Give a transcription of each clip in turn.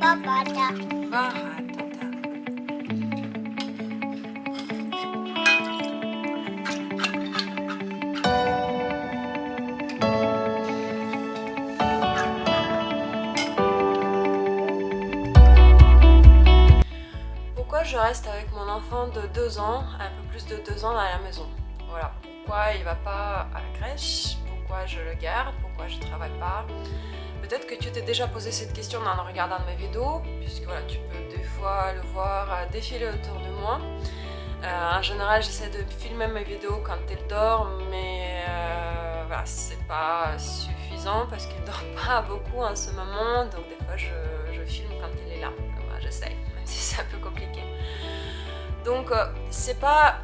Bahatata. Bahatata. Pourquoi je reste avec mon enfant de 2 ans, un peu plus de 2 ans à la maison? Voilà, pourquoi il va pas à la crèche, pourquoi je le garde, pourquoi je travaille pas. Peut-être que tu t'es déjà posé cette question en regardant mes vidéos, puisque voilà, tu peux des fois le voir défiler autour de moi. En général, j'essaie de filmer mes vidéos quand il dort, mais voilà, c'est pas suffisant parce qu'il dort pas beaucoup en ce moment, donc des fois je filme quand il est là. Enfin, j'essaie, même si c'est un peu compliqué. Donc c'est pas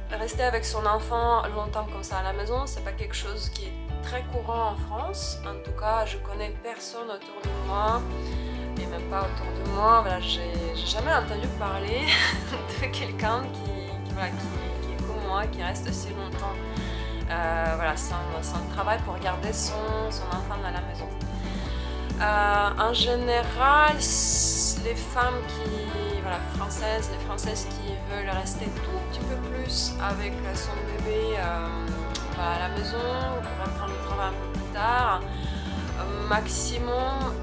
rester avec son enfant longtemps comme ça à la maison, c'est pas quelque chose qui est très courant en France. En tout cas, je connais personne autour de moi, et même pas autour de moi. Voilà, j'ai jamais entendu parler de quelqu'un qui est comme moi, qui reste aussi longtemps voilà, sans travail pour garder son enfant à la maison. En général, les femmes les Françaises qui veulent rester tout petit peu plus avec son bébé à la maison pour reprendre le travail un peu plus tard, maximum,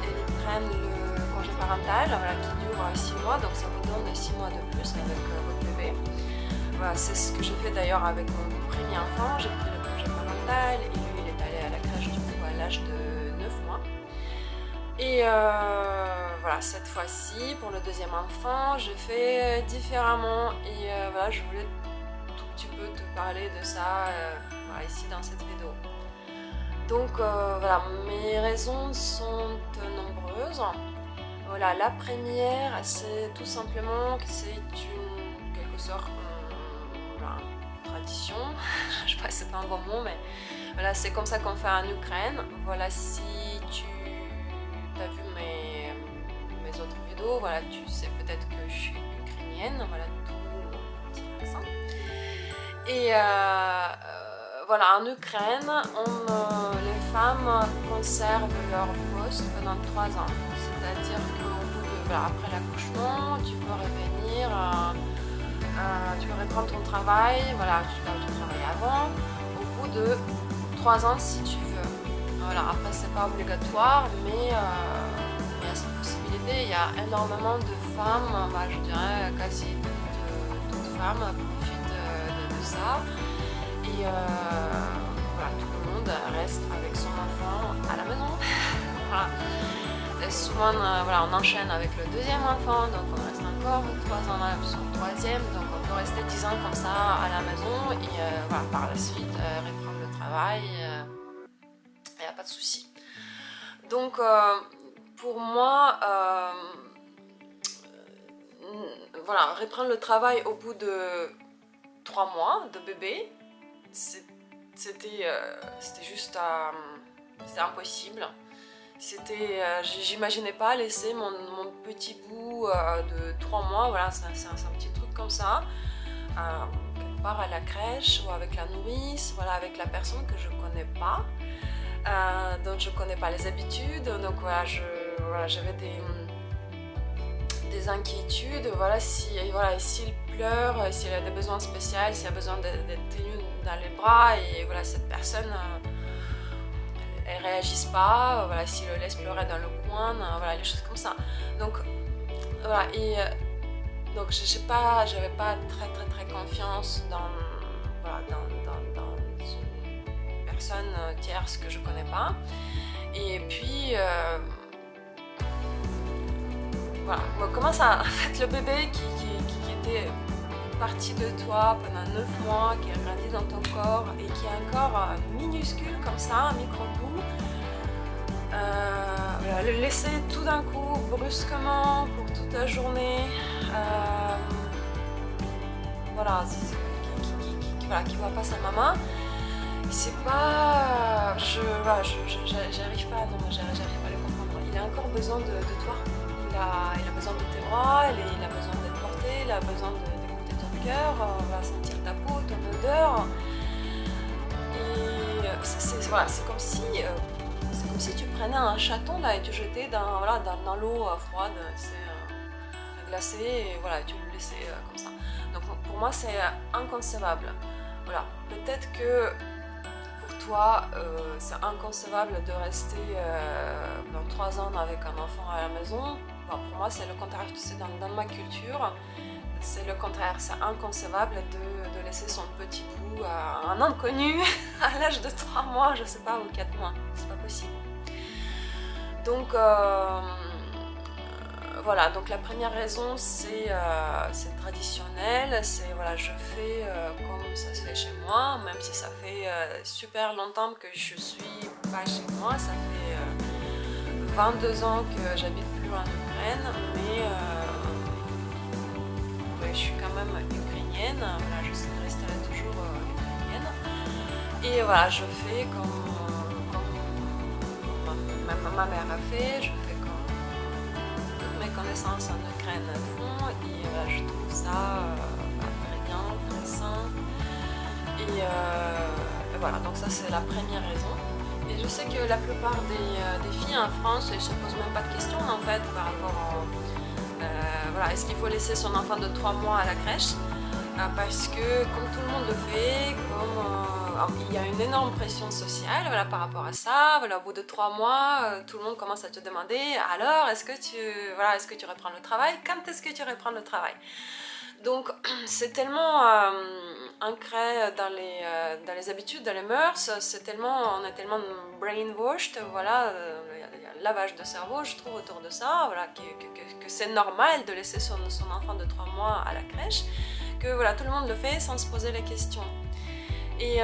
elles prennent le congé parental qui dure 6 mois, donc ça vous donne 6 mois de plus avec votre bébé. Voilà, c'est ce que j'ai fait d'ailleurs avec mon premier enfant, j'ai pris le congé parental et lui il est allé à la crèche du coup à l'âge de 9 mois. Et voilà, cette fois-ci, pour le deuxième enfant, je fais différemment et voilà, je voulais tout petit peu te parler de ça voilà, ici dans cette vidéo. Donc voilà, mes raisons sont nombreuses. Voilà, la première, c'est tout simplement que c'est une quelque sorte voilà, tradition. Je sais pas si c'est un bon mot, mais voilà, c'est comme ça qu'on fait en Ukraine. Voilà, si tu as vu mes autres vidéos, voilà, tu sais peut-être que je suis ukrainienne, voilà, tout petit accent. Et voilà, en Ukraine, les femmes conservent leur poste pendant 3 ans. C'est-à-dire après l'accouchement, tu peux revenir, tu peux reprendre ton travail, voilà, tu travaillais avant, au bout de 3 ans si tu veux. Voilà, après c'est pas obligatoire, mais il y a cette possibilité. Il y a énormément de femmes, je dirais quasi toutes femmes profitent de ça. Et voilà, tout le monde reste avec son enfant à la maison. Voilà. Et souvent, voilà, on enchaîne avec le deuxième enfant, donc on reste encore 3 ans sur le troisième, donc on peut rester 10 ans comme ça à la maison et voilà, par la suite reprendre le travail, il n'y a pas de souci. Donc pour moi, voilà, reprendre le travail au bout de 3 mois de bébé, c'était juste c'était impossible. J'imaginais pas laisser mon petit bout de 3 mois, voilà, c'est un petit truc comme ça, quelque part à la crèche ou avec la nourrice, voilà, avec la personne que je connais pas, dont je connais pas les habitudes, donc voilà, j'avais des inquiétudes, voilà, s'il pleure, s'il a des besoins spéciaux, s'il a besoin d'être tenu dans les bras, et voilà, cette personne elle réagisse pas, voilà, s'il le laisse pleurer dans le coin, voilà, les choses comme ça. Donc voilà, et donc j'avais pas très confiance dans une personne tierce que je connais pas. Et puis voilà, comment ça, en fait, le bébé qui était partie de toi pendant 9 mois, qui a grandi dans ton corps et qui a un corps minuscule comme ça, un micro-bout, voilà, le laisser tout d'un coup, brusquement, pour toute la journée, voilà, qui voit pas sa maman, c'est pas, j'arrive pas, non, j'arrive pas à le comprendre. Il a encore besoin de toi, il a besoin de tes bras, il a besoin d'être porté, il a besoin d'écouter ton cœur, on va sentir ta peau, ton odeur, et voilà, c'est comme si c'est comme si tu prenais un chaton là et tu jetais dans, voilà, dans l'eau froide, glacée, et voilà, tu le laissais comme ça. Donc pour moi c'est inconcevable. Voilà, peut-être que pour toi c'est inconcevable de rester dans 3 ans avec un enfant à la maison. Bon, pour moi c'est le contraire, tu sais, dans ma culture, c'est le contraire, c'est inconcevable de laisser son petit bout à un inconnu à l'âge de 3 mois, je sais pas, ou 4 mois, c'est pas possible. Donc voilà, donc la première raison c'est traditionnel, c'est voilà, je fais comme ça se fait chez moi, même si ça fait super longtemps que je suis pas chez moi, ça fait 22 ans que j'habite plus en Ukraine, mais ouais, je suis quand même ukrainienne, voilà, je resterai toujours ukrainienne, et voilà, je fais comme ma mère a fait, je fais comme toutes mes connaissances en Ukraine font, et je trouve ça très bien, très sain, et voilà, donc ça c'est la première raison. Et je sais que la plupart des filles en France, elles se posent même pas de questions en fait par rapport voilà, est-ce qu'il faut laisser son enfant de 3 mois à la crèche, parce que comme tout le monde le fait, il y a une énorme pression sociale, voilà, par rapport à ça. Voilà, au bout de 3 mois, tout le monde commence à te demander alors est-ce que tu reprends le travail, quand est-ce que tu reprends le travail. Donc c'est tellement ancré dans les habitudes, dans les mœurs, on est tellement brainwashed, voilà, il y a un lavage de cerveau, je trouve, autour de ça, voilà, que c'est normal de laisser son enfant de 3 mois à la crèche, que voilà, tout le monde le fait sans se poser les questions. Et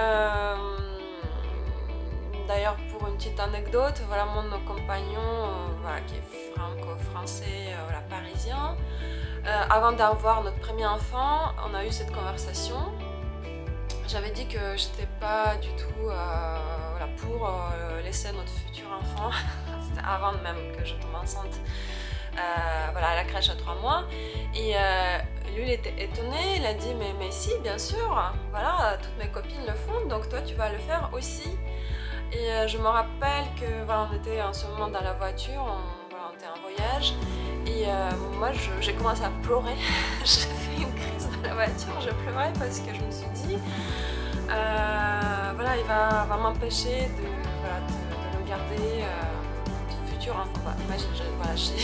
d'ailleurs, pour une petite anecdote, voilà, mon compagnon, voilà, qui est franco-français, voilà, parisien, avant d'avoir notre premier enfant, on a eu cette conversation. J'avais dit que j'étais pas du tout voilà, pour laisser notre futur enfant, c'était avant même que je tombe enceinte, voilà, à la crèche à 3 mois. Et lui, il était étonné, il a dit mais si, bien sûr, voilà, toutes mes copines le font, donc toi tu vas le faire aussi. Et je me rappelle que voilà, on était en ce moment dans la voiture, on était en voyage, et moi j'ai commencé à pleurer. J'ai fait une crise dans la voiture, je pleurais parce que je me suis dit voilà, il va m'empêcher de le garder futur enfant. Bah, imagine,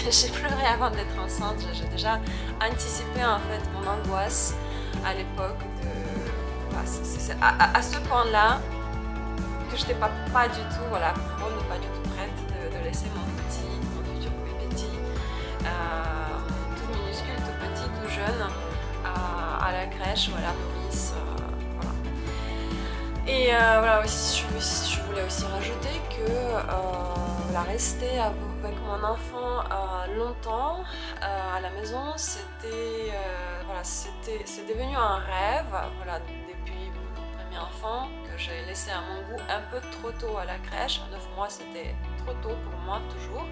j'ai pleuré avant d'être enceinte, j'ai déjà anticipé en fait mon angoisse à l'époque c'est à ce point-là que je n'étais pas du tout, voilà, pas du tout prête de laisser mon futur petit, tout minuscule, tout petit, tout jeune, à la crèche ou à la nourrice. Voilà. Et voilà, aussi, je voulais aussi rajouter que voilà, rester avec mon enfant longtemps à la maison, c'est devenu un rêve, voilà, depuis mon premier enfant, que j'ai laissé à mon goût un peu trop tôt à la crèche. À 9 mois, c'était trop tôt pour moi, toujours.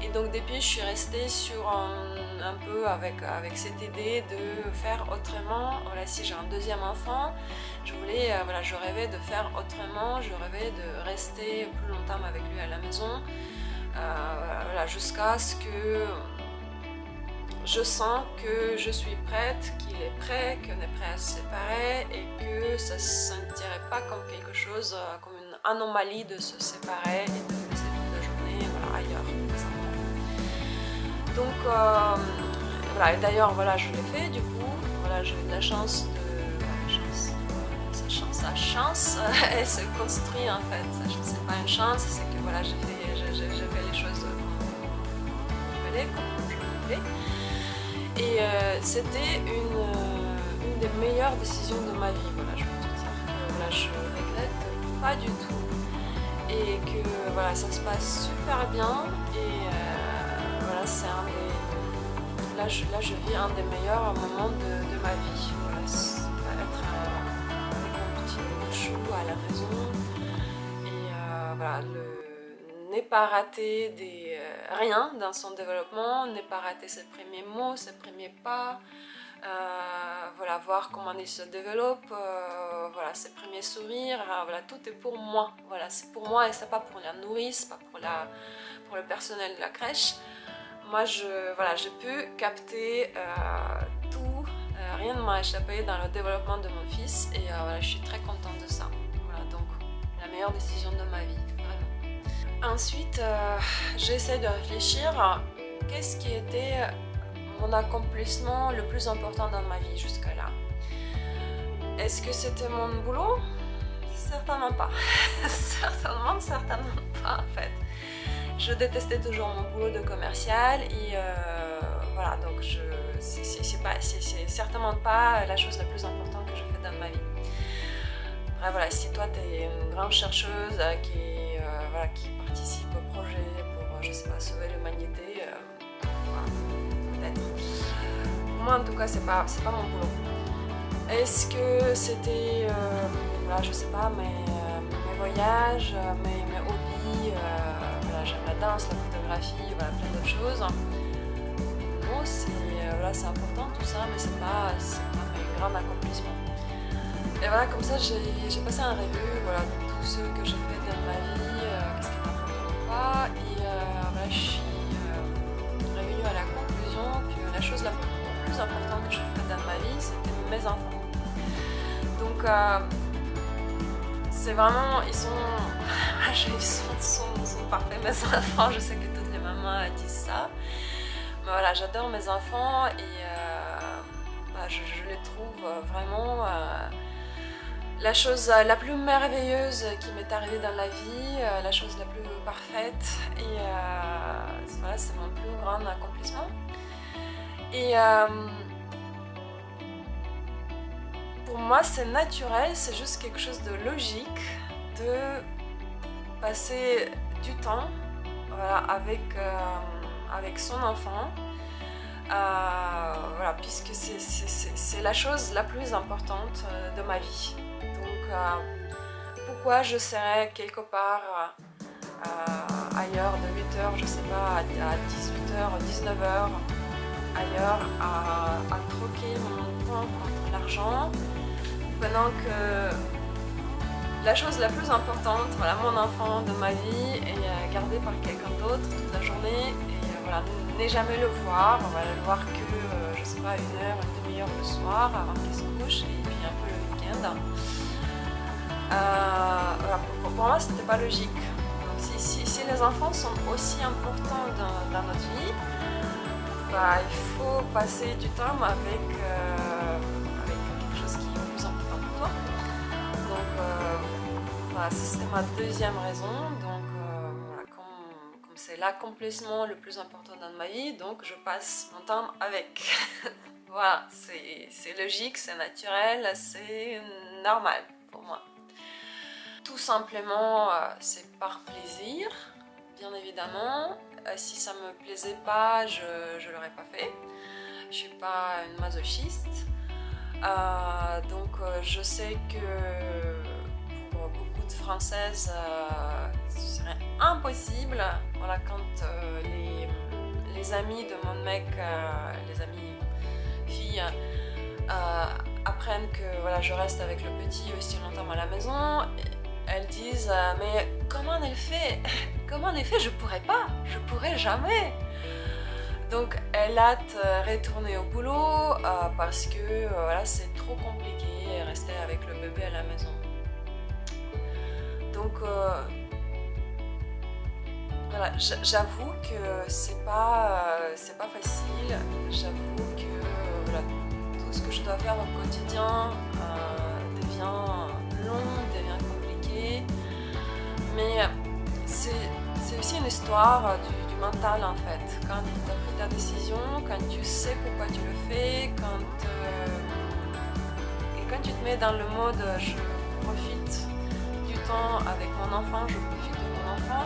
Et donc depuis, je suis restée sur un peu avec cette idée de faire autrement. Voilà, si j'ai un deuxième enfant, je rêvais de faire autrement, je rêvais de rester plus longtemps avec lui à la maison, voilà, jusqu'à ce que je sens que je suis prête, qu'il est prêt, qu'on est prêt à se séparer, et que ça ne se sentirait pas comme quelque chose, comme une anomalie de se séparer et de laisser toute la journée, voilà, ailleurs. Donc voilà, et d'ailleurs voilà, je l'ai fait du coup, voilà, j'ai eu de la chance sa chance, elle se construit en fait, c'est pas une chance, c'est que voilà, j'ai fait les choses comme je voulais. Et c'était une des meilleures décisions de ma vie, voilà, je peux te dire que voilà, je regrette pas du tout, et que voilà, ça se passe super bien, et voilà, c'est là je vis un des meilleurs moments de ma vie, voilà, être avec mon petit chou à la maison, et voilà, n'est pas rater rien dans son développement, n'est pas rater ses premiers mots, ses premiers pas, Voilà, voir comment il se développe, voilà, ses premiers sourires, voilà, tout est pour moi. Voilà, c'est pour moi et c'est pas pour la nourrice, pas pour le personnel de la crèche. Moi, voilà, j'ai pu capter tout, rien ne m'a échappé dans le développement de mon fils et voilà, je suis très contente de ça. Voilà, donc la meilleure décision de ma vie, vraiment. Ensuite, j'essaie de réfléchir à qu'est-ce qui était mon accomplissement le plus important dans ma vie jusqu'à là. Est-ce que c'était mon boulot? Certainement pas. certainement pas en fait. Je détestais toujours mon boulot de commercial et voilà, donc c'est certainement pas la chose la plus importante que je fais dans ma vie. Après voilà, si toi tu es une grande chercheuse voilà, qui participe au projet pour, je sais pas, sauver l'humanité, voilà, peut-être. Moi en tout cas c'est pas mon boulot. Est-ce que c'était, voilà, je sais pas, mes voyages, mes hobbies, voilà, j'aime la danse, la photographie, voilà, plein d'autres choses. Bon, voilà, c'est important tout ça, mais c'est pas mes grands accomplissements. Et voilà, comme ça j'ai passé un revue, voilà, de tout ce que j'ai fait dans ma vie, qu'est-ce qui est important ou pas, et voilà, je suis revenue à la conclusion que la chose la plus importante que j'ai faite dans ma vie, c'était mes enfants. Donc c'est vraiment, ils sont parfaits mes enfants, je sais que toutes les mamans disent ça, mais voilà, j'adore mes enfants et je les trouve vraiment la chose la plus merveilleuse qui m'est arrivée dans la vie, la chose la plus parfaite et voilà, c'est mon plus grand accomplissement. Et pour moi c'est naturel, c'est juste quelque chose de logique de passer du temps, voilà, avec son enfant, voilà, puisque c'est la chose la plus importante de ma vie. Donc pourquoi je serais quelque part ailleurs de 8h, je sais pas, à 18h, 19h, ailleurs à troquer mon temps contre l'argent, pendant que la chose la plus importante, voilà, mon enfant de ma vie est gardé par quelqu'un d'autre toute la journée et voilà, ne jamais le voir, on va le voir que, je sais pas, 1 heure, une demi-heure le soir avant qu'il se couche et puis un peu le week-end. Voilà, pour moi c'était pas logique. Donc, si les enfants sont aussi importants dans notre vie, bah, il faut passer du temps avec quelque chose qui est plus important pour toi. Donc voilà, c'était ma deuxième raison. Donc voilà, comme c'est l'accomplissement le plus important dans ma vie, donc je passe mon temps avec. Voilà, c'est logique, c'est naturel, c'est normal pour moi. Tout simplement, c'est par plaisir, bien évidemment. Si ça me plaisait pas, je l'aurais pas fait. Je suis pas une masochiste. Donc je sais que pour beaucoup de Françaises, ce serait impossible. Voilà, quand les amis de mon mec, les amis filles, apprennent que voilà, je reste avec le petit aussi longtemps à la maison, elles disent mais comment elle fait? Comment elle fait? Je pourrais pas, je pourrais jamais. Donc elle a retourné au boulot parce que voilà, c'est trop compliqué de rester avec le bébé à la maison. Donc voilà, j'avoue que c'est pas facile. J'avoue que voilà, tout ce que je dois faire au quotidien devient long, devient compliqué. Mais c'est aussi une histoire du mental en fait. Quand tu as pris ta décision, quand tu sais pourquoi tu le fais, et quand tu te mets dans le mode je profite du temps avec mon enfant, je profite de mon enfant,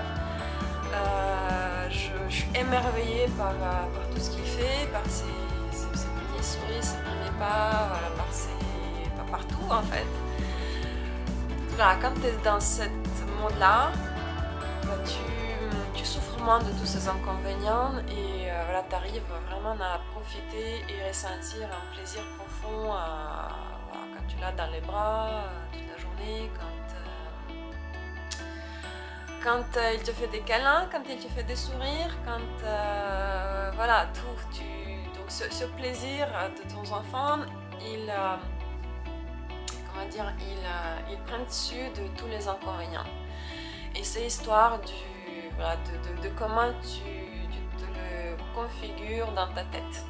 je suis émerveillée par tout ce qu'il fait, par ses petits sourires, ses premiers pas, voilà, partout en fait. Voilà, quand tu es dans ce mode-là, tu souffres moins de tous ces inconvénients et voilà, tu arrives vraiment à profiter et ressentir un plaisir profond voilà, quand tu l'as dans les bras toute la journée, quand il te fait des câlins, quand il te fait des sourires, quand voilà, tout. Donc ce plaisir de ton enfant, comment dire, il prend dessus de tous les inconvénients. Et c'est histoire voilà, de comment tu te le configures dans ta tête.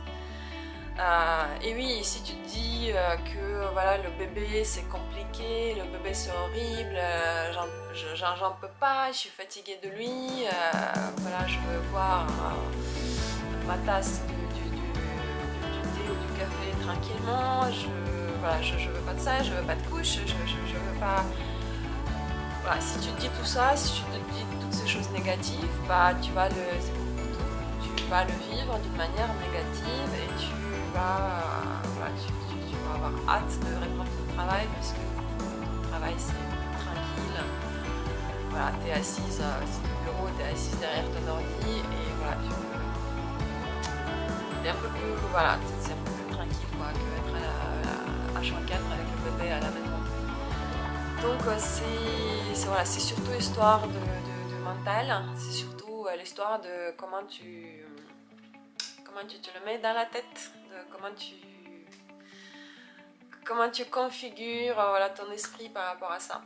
Et oui, si tu te dis que voilà, le bébé c'est compliqué, le bébé c'est horrible, j'en peux pas, je suis fatiguée de lui, voilà, je veux boire ma tasse du thé ou du café tranquillement, voilà, je veux pas de ça, je veux pas de couche, je veux pas... Voilà, si tu te dis tout ça, si tu te dis toutes ces choses négatives, bah tu vas le vivre d'une manière négative et tu vas avoir hâte de reprendre ton travail parce que ton travail c'est tranquille. Voilà, t'es assise, c'est ton bureau, t'es assise derrière ton ordi et voilà, t'es un peu plus, voilà, c'est un peu plus tranquille quoi, que être à H24 avec le bébé à la maison. Donc voilà, c'est surtout l'histoire de mental, c'est surtout l'histoire de comment tu te le mets dans la tête, de comment tu configures voilà, ton esprit par rapport à ça.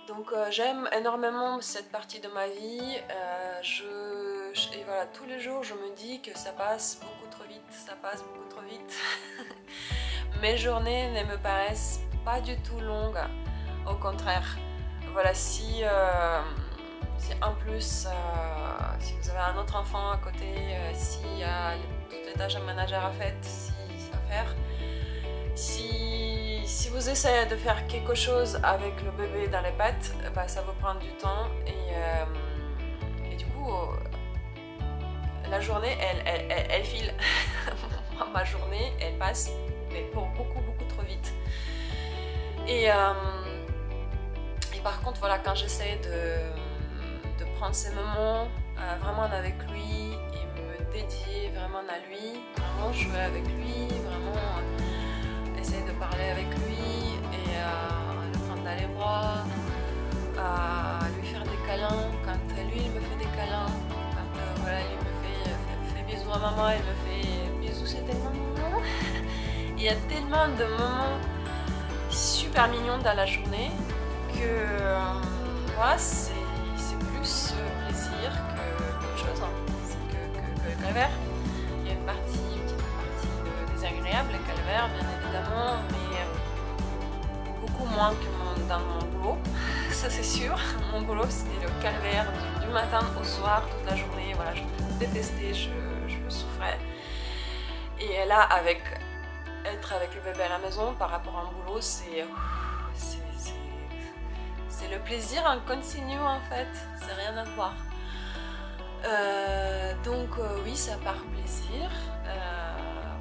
Donc j'aime énormément cette partie de ma vie, et voilà, tous les jours je me dis que ça passe beaucoup trop vite, Mes journées ne me paraissent pas du tout longues, au contraire. Voilà, si en plus, si vous avez un autre enfant à côté, s'il y a toutes les tâches ménagères à faire, si vous essayez de faire quelque chose avec le bébé dans les pattes, bah, ça va prendre du temps et du coup, la journée, elle file. Ma journée, elle passe, mais pour beaucoup trop vite. Et par contre, voilà, quand j'essaie de prendre ces moments vraiment avec lui et me dédier vraiment à lui, vraiment jouer avec lui, vraiment essayer de parler avec lui et le prendre dans les bras, lui faire des câlins, quand lui il me fait des câlins, quand voilà, il me fait bisous à maman, il me fait bisous, c'est tellement mignon. Il y a tellement de moments super mignons dans la journée que voilà, c'est plus plaisir qu'autre chose, que le calvaire. Il y a une petite partie désagréable, le calvaire bien évidemment, mais beaucoup moins que dans mon boulot, ça c'est sûr. Mon boulot c'était le calvaire du matin au soir, toute la journée, voilà, je détestais, je souffrais. Et là, être avec le bébé à la maison par rapport à un boulot, c'est le plaisir en continu en fait, c'est rien à voir. Donc oui, ça part plaisir.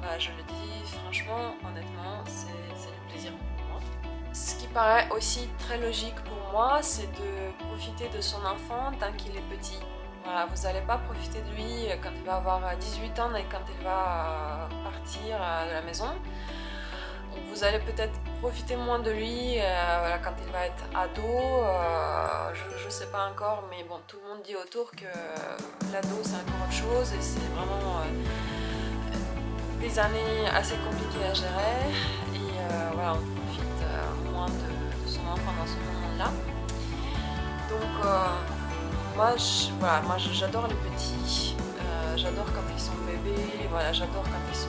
Voilà, je le dis franchement, honnêtement, c'est du plaisir pour moi. Ce qui paraît aussi très logique pour moi, c'est de profiter de son enfant tant qu'il est petit. Voilà, vous n'allez pas profiter de lui quand il va avoir 18 ans et quand il va partir de la maison. Vous allez peut-être profiter moins de lui voilà, quand il va être ado, je sais pas encore, mais bon, tout le monde dit autour que l'ado c'est encore autre chose et c'est vraiment des années assez compliquées à gérer et voilà, on profite moins de son enfant dans ce moment-là. Donc moi j'adore les petits, j'adore quand ils sont bébés, voilà, j'adore quand ils sont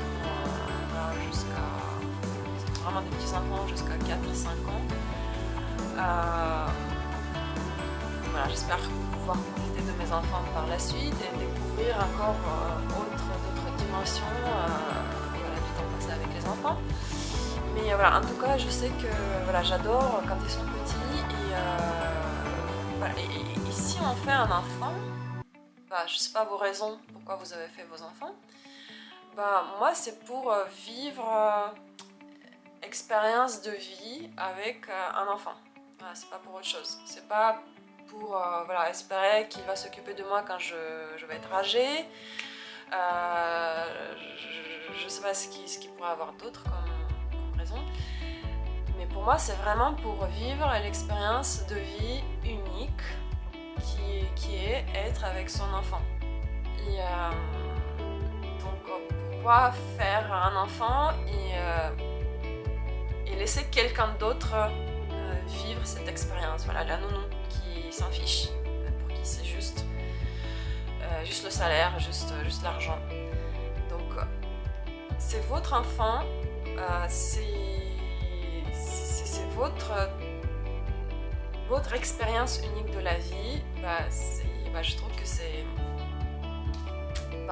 voilà, vraiment des petits enfants jusqu'à 4-5 ans. Voilà, j'espère pouvoir profiter de mes enfants par la suite et découvrir encore d'autres dimensions voilà, du temps passé avec les enfants. Mais voilà, en tout cas, je sais que voilà, j'adore quand ils sont petits et, voilà, et si on fait un enfant, bah, je sais pas vos raisons pourquoi vous avez fait vos enfants, bah, moi c'est pour vivre expérience de vie avec un enfant. Voilà, c'est pas pour autre chose. C'est pas pour voilà, espérer qu'il va s'occuper de moi quand je vais être âgée. Je ne sais pas ce qu'il pourrait avoir d'autre comme raison. Mais pour moi, c'est vraiment pour vivre l'expérience de vie unique qui est être avec son enfant. Et donc, pourquoi faire un enfant et laisser quelqu'un d'autre vivre cette expérience? Voilà, la nounou qui s'en fiche, pour qui c'est juste le salaire, juste l'argent. Donc, c'est votre enfant, c'est votre expérience unique de la vie. Je trouve que c'est...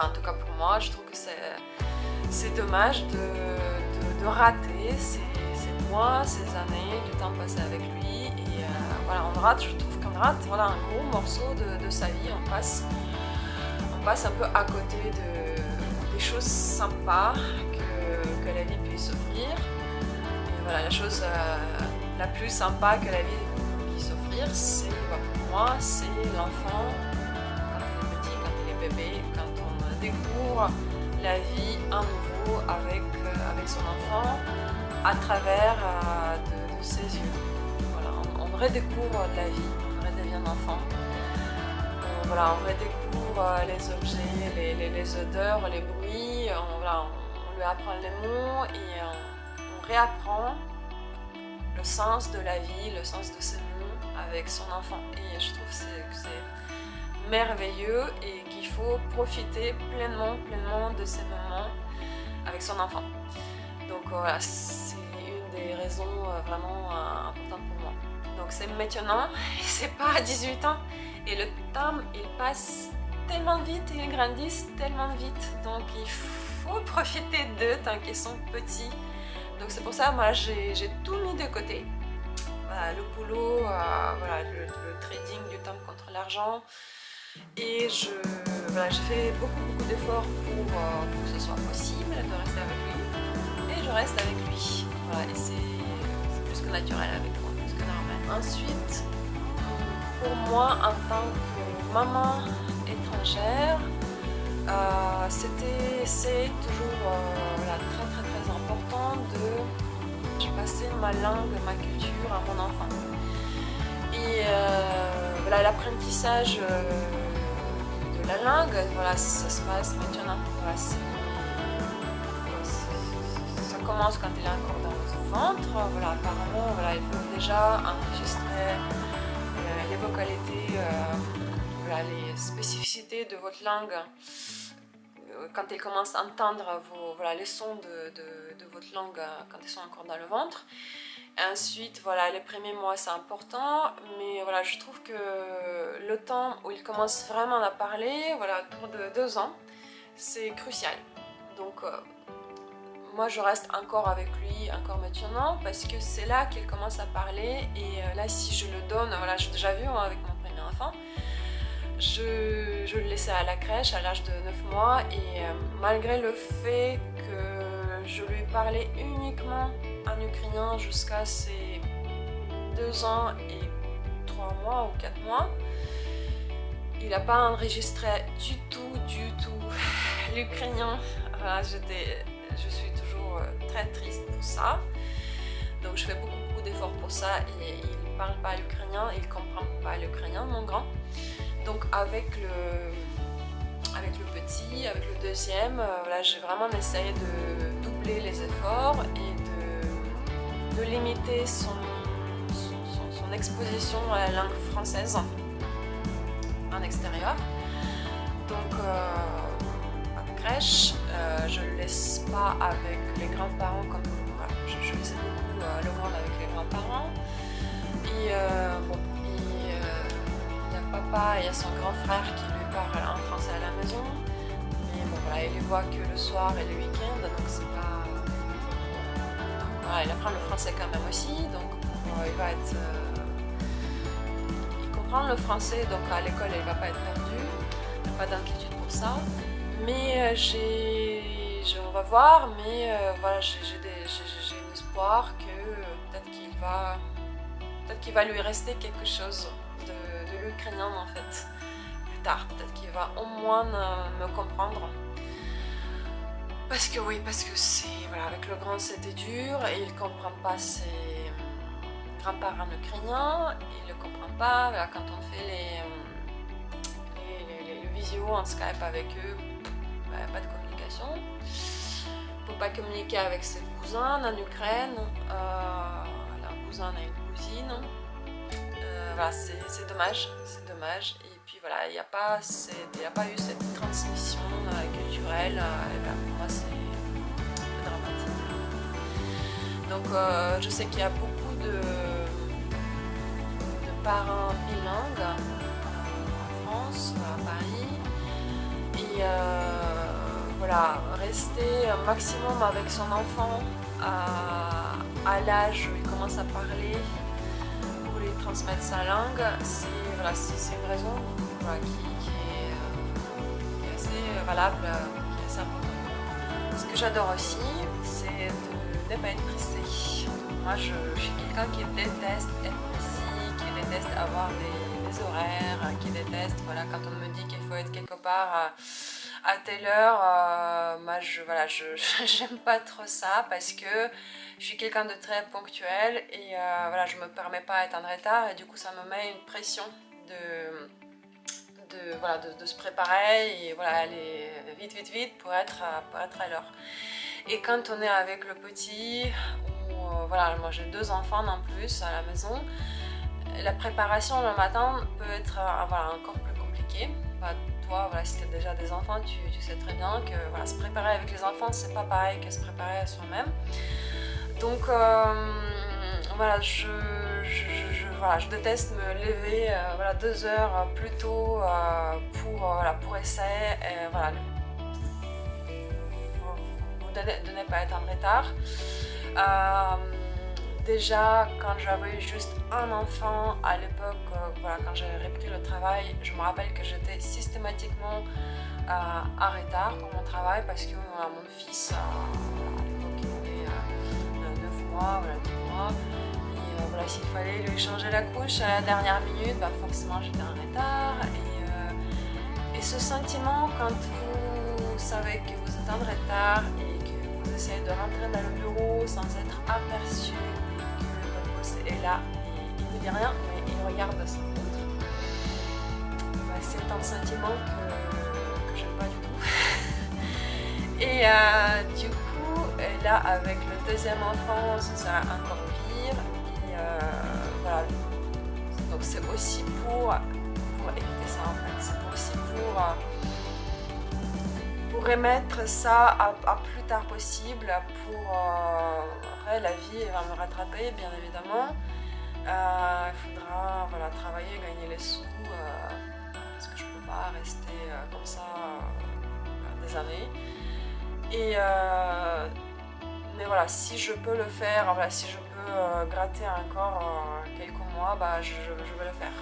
en tout cas pour moi, je trouve que c'est dommage de rater ces mois, ces années, du temps passé avec lui. Et voilà, je trouve qu'on rate voilà, un gros morceau de sa vie. On passe un peu à côté des choses sympas que la vie puisse offrir. Et voilà, la chose la plus sympa que la vie puisse offrir, c'est pour moi, c'est l'enfant quand il est petit, quand il est bébé, quand on découvre la vie à nouveau avec son enfant à travers de ses yeux. Voilà, on redécouvre la vie, on redevient enfant. Voilà, on redécouvre les objets, les odeurs, les bruits, on lui apprend les mots et on réapprend le sens de la vie, le sens de ces mots avec son enfant. Et je trouve que c'est merveilleux et qu'il faut profiter pleinement de ces moments avec son enfant. Donc voilà, c'est une des raisons vraiment importantes pour moi. Donc c'est maintenant, c'est pas à 18 ans. Et le temps, il passe tellement vite, ils grandissent tellement vite. Donc il faut profiter d'eux tant qu'ils sont petits. Donc c'est pour ça, moi, j'ai tout mis de côté. Voilà, le boulot, voilà, le trading du temps contre l'argent. Et j'ai fait beaucoup d'efforts pour que ce soit possible de rester avec lui. Et je reste avec lui. Voilà, et c'est plus que naturel avec moi, plus que normal. Ensuite, pour moi, en tant que maman étrangère, c'est toujours voilà, très important de passer ma langue, ma culture à mon enfant. Et voilà, l'apprentissage de la langue, voilà, ça se passe maintenant. Voilà, ça commence quand il est encore dans le ventre. Voilà, apparemment, voilà, ils peuvent déjà enregistrer les vocalités, voilà, les spécificités de votre langue quand ils commencent à entendre voilà, les sons de votre langue quand ils sont encore dans le ventre. Et ensuite, voilà, les premiers mois c'est important, mais voilà, je trouve que le temps où ils commencent vraiment à parler, voilà, autour de 2 ans, c'est crucial. Donc moi je reste encore avec lui, encore maintenant, parce que c'est là qu'il commence à parler. Et là, si je le donne, voilà, j'ai déjà vu avec mon premier enfant, je le laissais à la crèche à l'âge de 9 mois, et malgré le fait que je lui parlais uniquement en ukrainien jusqu'à ses 2 ans et 3 mois ou 4 mois, il n'a pas enregistré du tout l'ukrainien. Voilà, je suis toujours très triste pour ça. Donc je fais beaucoup d'efforts pour ça, et il ne parle pas l'ukrainien, il ne comprend pas l'ukrainien, mon grand. Donc avec le petit, avec le deuxième, voilà, j'ai vraiment essayé de doubler les efforts et de limiter son exposition à la langue française en extérieur. Donc à la crèche, je ne le laisse pas avec les grands-parents comme voilà, je laissais beaucoup le voir avec les grands-parents. Et bon, il y a papa et il y a son grand frère qui lui parle en français à la maison. Mais bon voilà, il les voit que le soir et le week-end, donc c'est pas... Donc, voilà, il apprend le français quand même aussi, donc il va être... il comprend le français, donc à l'école il va pas être perdu, il n'y a pas d'inquiétude pour ça. Mais on va voir, mais voilà, j'ai un espoir que peut-être qu'il va lui rester quelque chose de l'ukrainien en fait, plus tard. Peut-être qu'il va au moins me comprendre. Parce que oui, parce que c'est, voilà, avec le grand c'était dur et il ne comprend pas ses grands-parents ukrainiens, il ne comprend pas, voilà, quand on fait les visio en Skype avec eux, bah, pas de communication. Il ne peut pas communiquer avec ses cousins en Ukraine, un cousin a une cousine. Voilà, c'est dommage, c'est dommage. Et puis voilà, il n'y a pas eu cette transmission culturelle. Ben, pour moi, c'est un peu dramatique. Donc, je sais qu'il y a beaucoup de parents bilingues en France, à Paris. Et voilà, rester un maximum avec son enfant à l'âge où il commence à parler, lui transmettre sa langue, c'est une raison, voilà, qui est assez valable, qui est assez importante. Ce que j'adore aussi, c'est de ne pas être pressé. Moi, je suis quelqu'un qui déteste être pressé, qui déteste avoir des horaires, qui déteste, voilà, quand on me dit qu'il faut être quelque part à telle heure, moi j'aime pas trop ça parce que je suis quelqu'un de très ponctuel et voilà, je me permets pas d'être en retard et du coup ça me met une pression de se préparer et voilà, aller vite pour être à l'heure. Et quand on est avec le petit, ou voilà, moi j'ai 2 enfants en plus à la maison, la préparation le matin peut être voilà, encore plus compliquée. Bah, toi, voilà, si tu as déjà des enfants, tu sais très bien que voilà, se préparer avec les enfants, c'est pas pareil que se préparer à soi-même. Donc voilà, je déteste me lever 2 heures plus tôt pour essayer de ne pas être en retard. Déjà, quand j'avais juste un enfant à l'époque, quand j'ai repris le travail, je me rappelle que j'étais systématiquement en retard pour mon travail parce que mon fils, à l'époque, il avait 9 mois, 10 mois. Et s'il fallait lui changer la couche à la dernière minute, forcément j'étais en retard. Et ce sentiment, quand vous savez que vous êtes en retard et que vous essayez de rentrer dans le bureau sans être aperçu, et là, il ne dit rien, mais il regarde sa montre. C'est un sentiment que j'aime pas du tout. Et du coup, là, avec le deuxième enfant, ce sera encore pire. Et voilà. Donc c'est aussi pour éviter ça en fait. C'est aussi pour remettre ça à plus tard possible. Après, la vie elle va me rattraper, bien évidemment. Il faudra travailler, gagner les sous, parce que je ne peux pas rester comme ça des années. Et, mais voilà, si je peux le faire, si je peux gratter encore quelques mois, je vais le faire.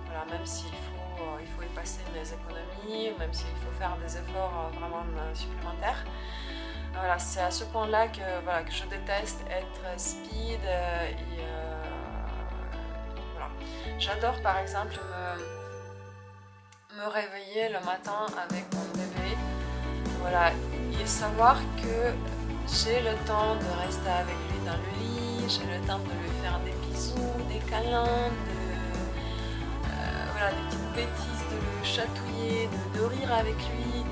Voilà, même s'il faut y passer mes économies, même s'il faut faire des efforts vraiment supplémentaires. Voilà, c'est à ce point-là que je déteste être speed et voilà. J'adore par exemple me réveiller le matin avec mon bébé, voilà, et savoir que j'ai le temps de rester avec lui dans le lit, j'ai le temps de lui faire des bisous, des câlins, des petites bêtises, de le chatouiller, de rire avec lui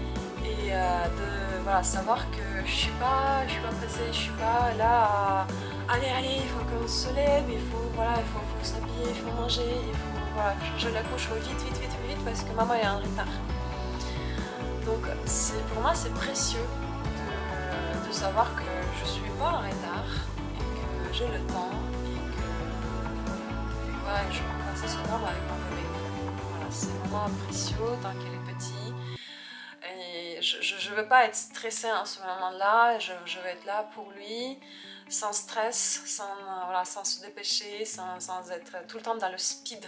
et de savoir que je suis pas pressée, je suis pas là à allez, il faut qu'on se lève, il faut s'habiller, il faut manger, il faut changer la couche, il faut vite parce que maman est en retard. Donc pour moi c'est précieux de savoir que je suis pas en retard et que j'ai le temps et que je peux passer ce temps avec mon bébé. Voilà, c'est vraiment précieux tant qu'il est petit. Et je ne veux pas être stressée en ce moment-là, je veux être là pour lui, sans stress, sans se dépêcher, sans être tout le temps dans le speed.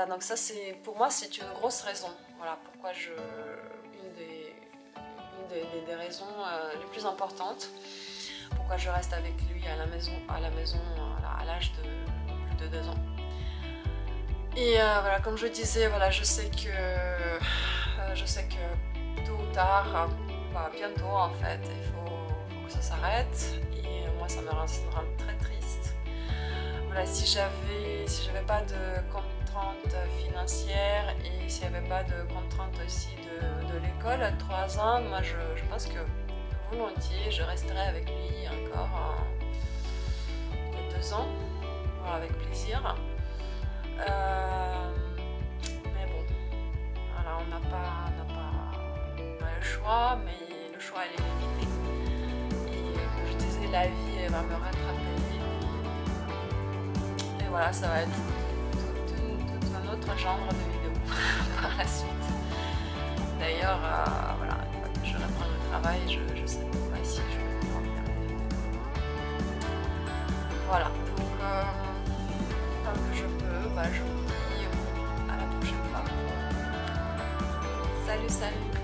Donc ça, pour moi, c'est une grosse raison. Voilà pourquoi une des raisons les plus importantes, pourquoi je reste avec lui à la maison à l'âge de plus de 2 ans. Et voilà, comme je disais, voilà, je sais que tôt ou tard, bah, bientôt en fait, faut que ça s'arrête. Et moi, ça me rend très triste. Voilà, si j'avais pas de contraintes financières et s'il n'y avait pas de contraintes aussi de l'école à 3 ans, moi je pense que volontiers je resterai avec lui encore peut-être 2 ans, voilà, avec plaisir. Mais bon, voilà, on n'a pas le choix, mais le choix il est limité. Et comme je disais, la vie elle va me rattraper. Et voilà, ça va être tout un autre genre de vidéo par la suite. D'ailleurs, voilà, une fois que je reprends le travail, je sais pas si je vais pouvoir faire une vidéo. Voilà, donc tant que je peux, bah, je vous dis à la prochaine fois. Salut, salut!